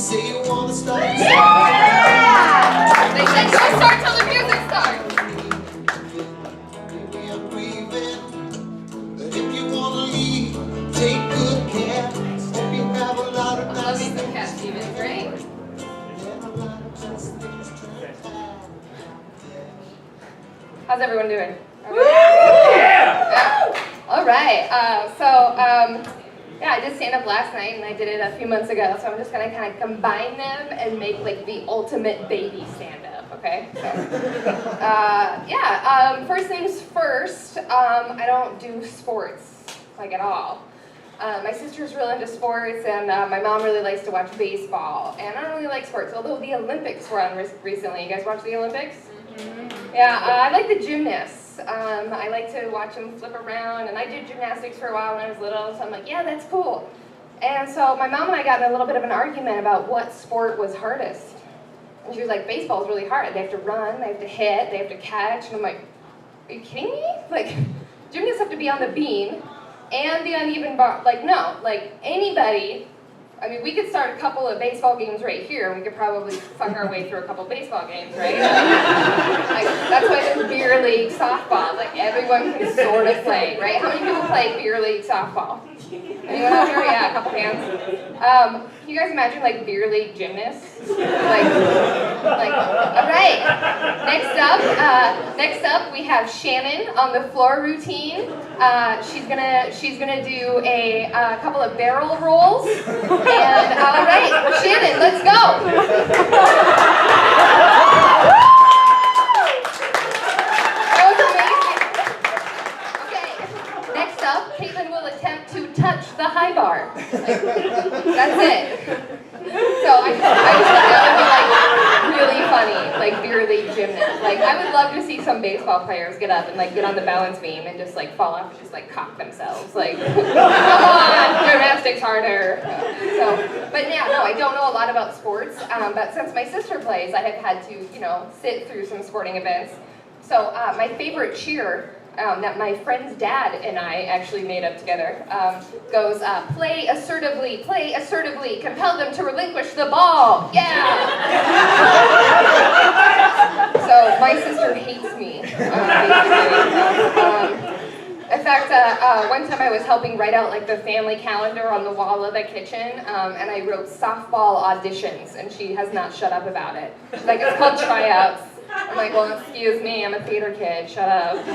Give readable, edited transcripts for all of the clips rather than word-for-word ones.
say you wanna start. They said don't start till the music starts. We are grieving, but if you wanna leave, take good care. Hope you have a lot of I love you some Cat Stevens, right? How's everyone doing? Yeah! All right. Yeah, I did stand up last night, and I did it a few months ago. So I'm just gonna kind of combine them and make like the ultimate baby stand up. Okay. So, first things first. I don't do sports like at all. My sister's really into sports, and my mom really likes to watch baseball. And I don't really like sports, although the Olympics were on recently. You guys watch the Olympics? Mm-hmm. Yeah, I like the gymnasts. I like to watch them flip around, and I did gymnastics for a while when I was little, so I'm like, yeah, that's cool. And so my mom and I got in a little bit of an argument about what sport was hardest. And she was like, baseball's really hard. They have to run, they have to hit, they have to catch. And I'm like, are you kidding me? Like, gymnasts have to be on the beam and the uneven bar. Like, no, like anybody. I mean, we could start a couple of baseball games right here, and we could probably fuck our way through a couple baseball games, right? Like, that's why there's beer league softball. Like, everyone can sort of play, right? How many people play beer league softball? Anyone out there? Yeah, a couple hands. Can you guys imagine, like, beer league gymnasts? Like, all right. Next up, we have Shannon on the floor routine. She's gonna do a couple of barrel rolls. And all right, Shannon, let's go. That was amazing. Okay, next up, Caitlin will attempt to touch the high bar. Like, that's it. So I just thought that would be like really funny, like beer league gymnast. Like I would love to see some baseball players get up and like get on the balance beam and just like fall off and just like cock themselves. Like, come on, gymnastics harder. But yeah, no, I don't know a lot about sports. But since my sister plays, I have had to, sit through some sporting events. So my favorite cheer that my friend's dad and I actually made up together goes, play assertively, compel them to relinquish the ball, yeah! So my sister hates me, in fact, one time I was helping write out like the family calendar on the wall of the kitchen, and I wrote softball auditions, and she has not shut up about it. She's like, it's called tryouts. I'm like, well, excuse me, I'm a theater kid, shut up.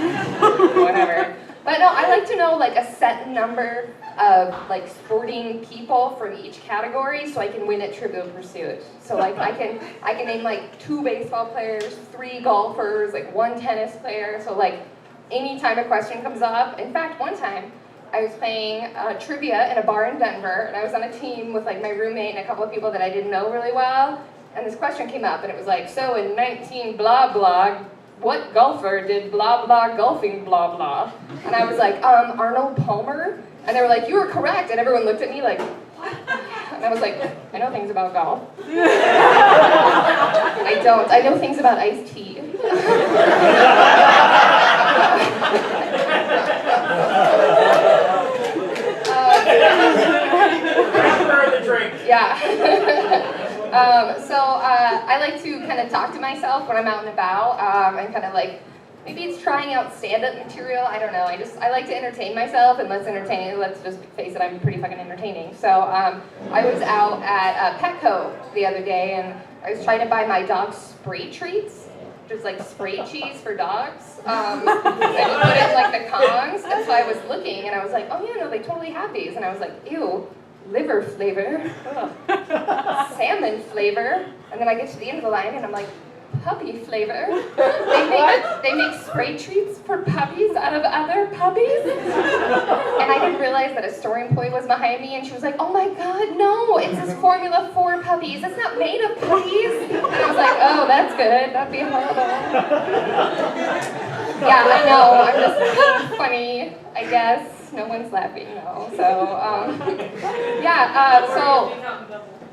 Whatever. But no, I like to know like a set number of like sporting people from each category so I can win at Trivial Pursuit. So like I can name like 2 baseball players, 3 golfers, like 1 tennis player. So like anytime a question comes up, in fact, one time I was playing trivia in a bar in Denver, and I was on a team with like my roommate and a couple of people that I didn't know really well. And this question came up, and it was like, so in 19 blah blah, what golfer did blah blah golfing blah blah? And I was like, Arnold Palmer? And they were like, you were correct. And everyone looked at me like, what? And I was like, I know things about golf. I don't. I know things about iced tea. Yeah. I like to kind of talk to myself when I'm out and about, and kind of like, maybe it's trying out stand-up material, I don't know. I like to entertain myself, and let's just face it, I'm pretty fucking entertaining. So I was out at Petco the other day, and I was trying to buy my dog spray treats, just like spray cheese for dogs. And you put in like the Kongs, and so I was looking, and I was like, oh yeah, no, they totally have these. And I was like, ew. Liver flavor, salmon flavor, and then I get to the end of the line and I'm like, puppy flavor. They make spray treats for puppies out of other puppies? And I didn't realize that a store employee was behind me, and she was like, oh my god, no, it's this formula for puppies. It's not made of puppies. And I was like, oh, that's good. That'd be horrible. Yeah, I know. I'm just being funny, I guess. No one's laughing, no. So, so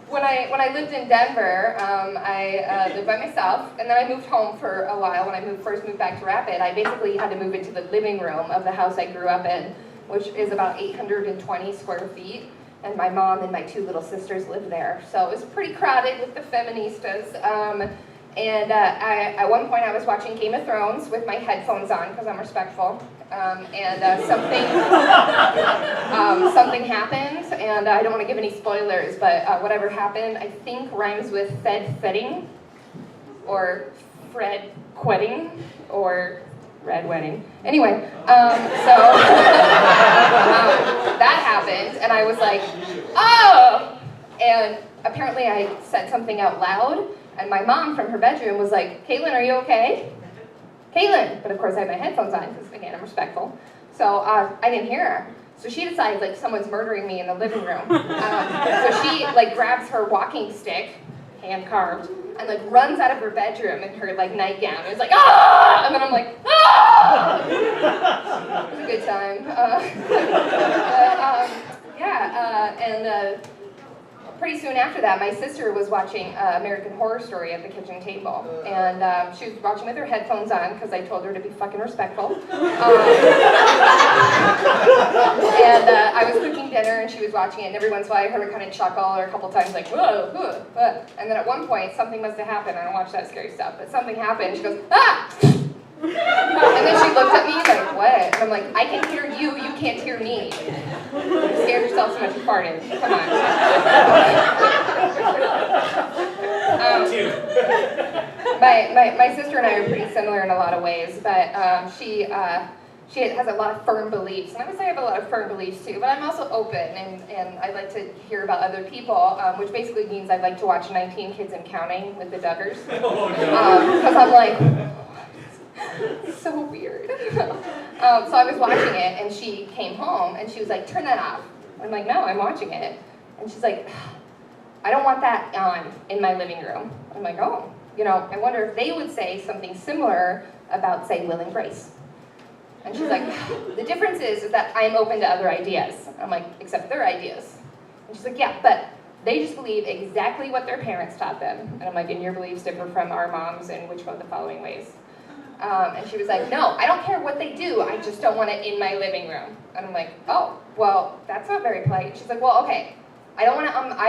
when I lived in Denver, I lived by myself, and then I moved home for a while. When I first moved back to Rapid, I basically had to move into the living room of the house I grew up in, which is about 820 square feet. and my mom and my 2 little sisters lived there. So it was pretty crowded with the feministas. At one point I was watching Game of Thrones with my headphones on because I'm respectful. Something happened, and I don't want to give any spoilers, but whatever happened, I think rhymes with fed-fetting, or Fred quetting, or red wedding. Anyway, that happened, and I was like, oh! And apparently I said something out loud, and my mom from her bedroom was like, Caitlin, are you okay? Caitlin! But of course I had my headphones on, because again, I'm respectful. So I didn't hear her. So she decides like someone's murdering me in the living room. So she like grabs her walking stick, hand carved, and like runs out of her bedroom in her like nightgown. It's like, ah! And then I'm like, ah! It was a good time. Pretty soon after that, my sister was watching American Horror Story at the kitchen table. And she was watching with her headphones on because I told her to be fucking respectful. I was cooking dinner and she was watching it, and every once in a while I heard her kind of chuckle, or a couple times like, whoa, whoa, whoa. And then at one point, something must have happened. I don't watch that scary stuff, but something happened. She goes, ah! And then she looked at me like, what? And I'm like, I can hear you, you can't hear me. You scared yourself so much you farted. Come on. My sister and I are pretty similar in a lot of ways, but she has a lot of firm beliefs. And I would say I have a lot of firm beliefs too, but I'm also open, and I like to hear about other people, which basically means I like to watch 19 Kids and Counting with the Duggars. Because I'm like, so weird. So I was watching it, and she came home, and she was like, turn that off. I'm like, no, I'm watching it. And she's like, I don't want that on in my living room. I'm like, oh, you know, I wonder if they would say something similar about, say, Will and Grace. And she's like, the difference is that I'm open to other ideas. I'm like, except their ideas. And she's like, yeah, but they just believe exactly what their parents taught them. And I'm like, and your beliefs differ from our moms in which of the following ways? And she was like, no, I don't care what they do, I just don't want it in my living room. And I'm like, oh, well, that's not very polite. She's like, well, okay, I'm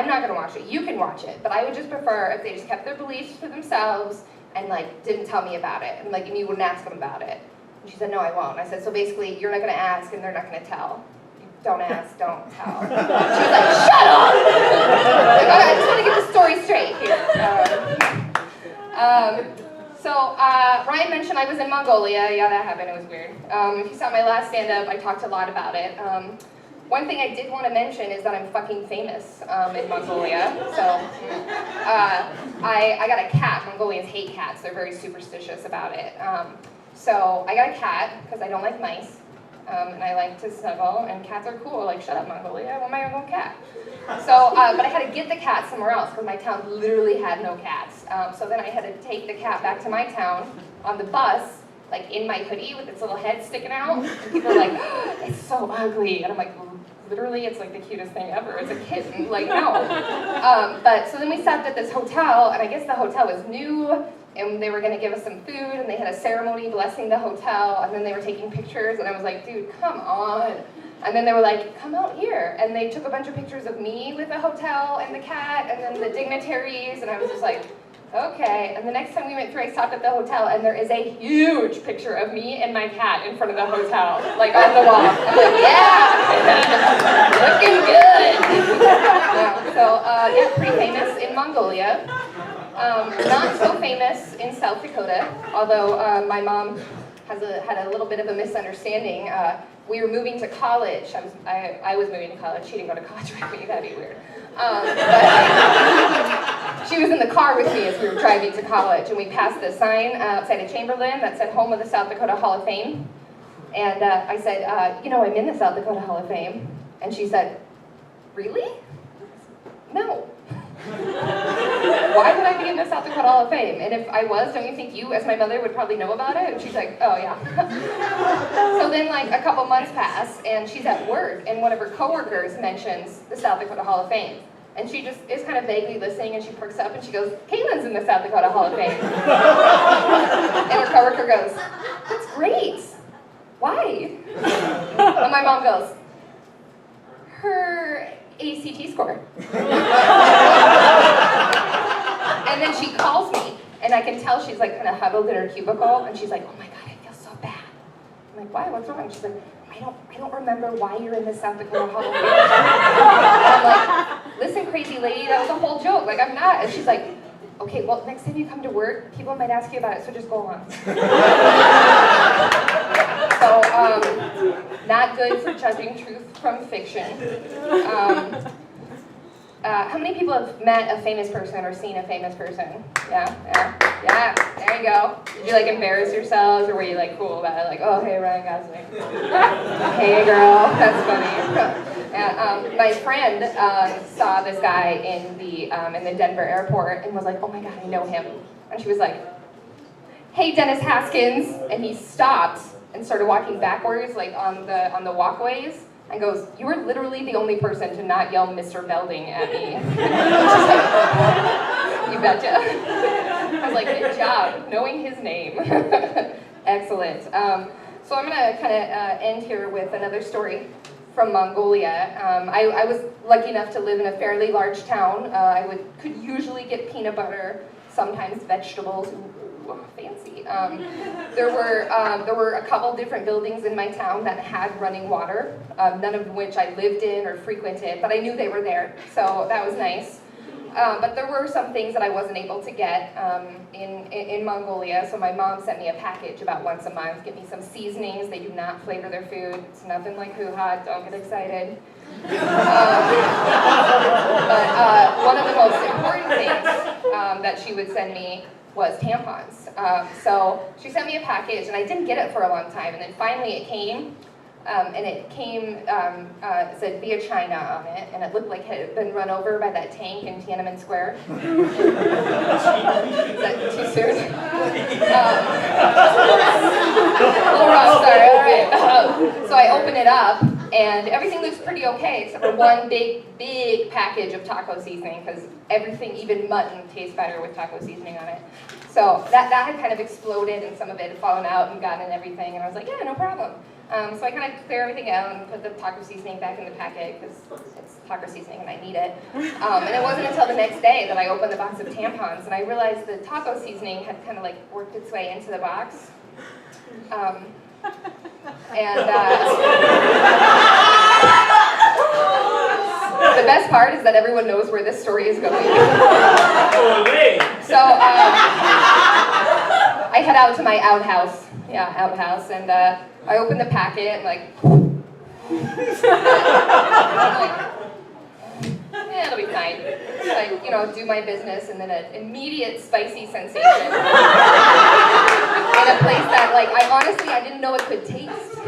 not gonna watch it, you can watch it, but I would just prefer if they just kept their beliefs to themselves and like didn't tell me about it, and like, and you wouldn't ask them about it. And she said, no, I won't. I said, so basically, you're not gonna ask and they're not gonna tell. Don't ask, don't tell. She was like, shut up! Like, okay, I just wanna get the story straight here. Ryan mentioned I was in Mongolia. Yeah, that happened, it was weird. If you saw my last stand-up, I talked a lot about it. One thing I did want to mention is that I'm fucking famous in Mongolia. So, I got a cat. Mongolians hate cats. They're very superstitious about it. So I got a cat, because I don't like mice. And I like to snuggle, and cats are cool. Like, shut up, Mongolia, I want my own cat. So, but I had to get the cat somewhere else, because my town literally had no cats. So then I had to take the cat back to my town on the bus, like in my hoodie with its little head sticking out. And people are like, oh, it's so ugly. And I'm like, literally, it's like the cutest thing ever. It's a kitten, like, no. But so then we stopped at this hotel, and I guess the hotel was new, and they were gonna give us some food, and they had a ceremony blessing the hotel, and then they were taking pictures, and I was like, dude, come on. And then they were like, come out here. And they took a bunch of pictures of me with the hotel and the cat, and then the dignitaries, and I was just like, okay. And the next time we went through, I stopped at the hotel, and there is a huge picture of me and my cat in front of the hotel, like on the wall. I'm like, yeah, looking good. Yeah, pretty famous in Mongolia. Not so famous in South Dakota, although my mom had a little bit of a misunderstanding. We were moving to college. I was moving to college. She didn't go to college with me. That'd be weird. But she was in the car with me as we were driving to college, and we passed the sign outside of Chamberlain that said Home of the South Dakota Hall of Fame. And I said, you know, I'm in the South Dakota Hall of Fame. And she said, really? No. Why would I be in the South Dakota Hall of Fame? And if I was, don't you think you, as my mother, would probably know about it? And she's like, oh yeah. So then like a couple months pass, and she's at work, and one of her coworkers mentions the South Dakota Hall of Fame. And she just is kind of vaguely listening, and she perks up, and she goes, Caitlin's in the South Dakota Hall of Fame. And her coworker goes, that's great. Why? And my mom goes, her ACT score. And then she calls me, and I can tell she's like kind of huddled in her cubicle, and she's like, oh my God, I feel so bad. I'm like, why, what's wrong? She's like, I don't remember why you're in the South Dakota Hall of Fame. I'm like, listen, crazy lady, that was a whole joke. Like, I'm not. And she's like, okay, well, next time you come to work, people might ask you about it, so just go on. So, not good for judging truth from fiction. How many people have met a famous person or seen a famous person? Yeah, there you go. Did you like embarrass yourselves, or were you like cool about it? Like, oh, hey, Ryan Gosling. Hey, girl, that's funny. Yeah, my friend saw this guy in the Denver airport and was like, oh my God, I know him. And she was like, hey, Dennis Haskins. And he stopped and started walking backwards, like on the walkways. And goes, you were literally the only person to not yell Mr. Belding at me. You betcha. I was like, good job, knowing his name. Excellent. So I'm gonna kind of end here with another story from Mongolia. I was lucky enough to live in a fairly large town. I could usually get peanut butter, sometimes vegetables. Ooh, fancy. There were a couple different buildings in my town that had running water, none of which I lived in or frequented, but I knew they were there, so that was nice. But there were some things that I wasn't able to get in Mongolia, so my mom sent me a package about once a month, get me some seasonings. They do not flavor their food. It's nothing like hoo-ha, don't get excited. But one of the most important things that she would send me was tampons. So she sent me a package, and I didn't get it for a long time, and then finally it came, and it came, it said via China on it, and it looked like it had been run over by that tank in Tiananmen Square. Is that too soon? A little rough, sorry, all right. So I open it up, and everything looks pretty okay, except for one big package of taco seasoning, because everything, even mutton, tastes better with taco seasoning on it. So that had kind of exploded, and some of it had fallen out and gotten in everything, and I was like, yeah, no problem. So I kind of clear everything out and put the taco seasoning back in the packet, because it's taco seasoning and I need it. And it wasn't until the next day that I opened the box of tampons, and I realized the taco seasoning had kind of like worked its way into the box. The best part is that everyone knows where this story is going. So I head out to my outhouse. Yeah, outhouse, and I open the packet and like, yeah, it'll be fine. So I, do my business, and then an immediate spicy sensation in a place that, like, I didn't know it could taste.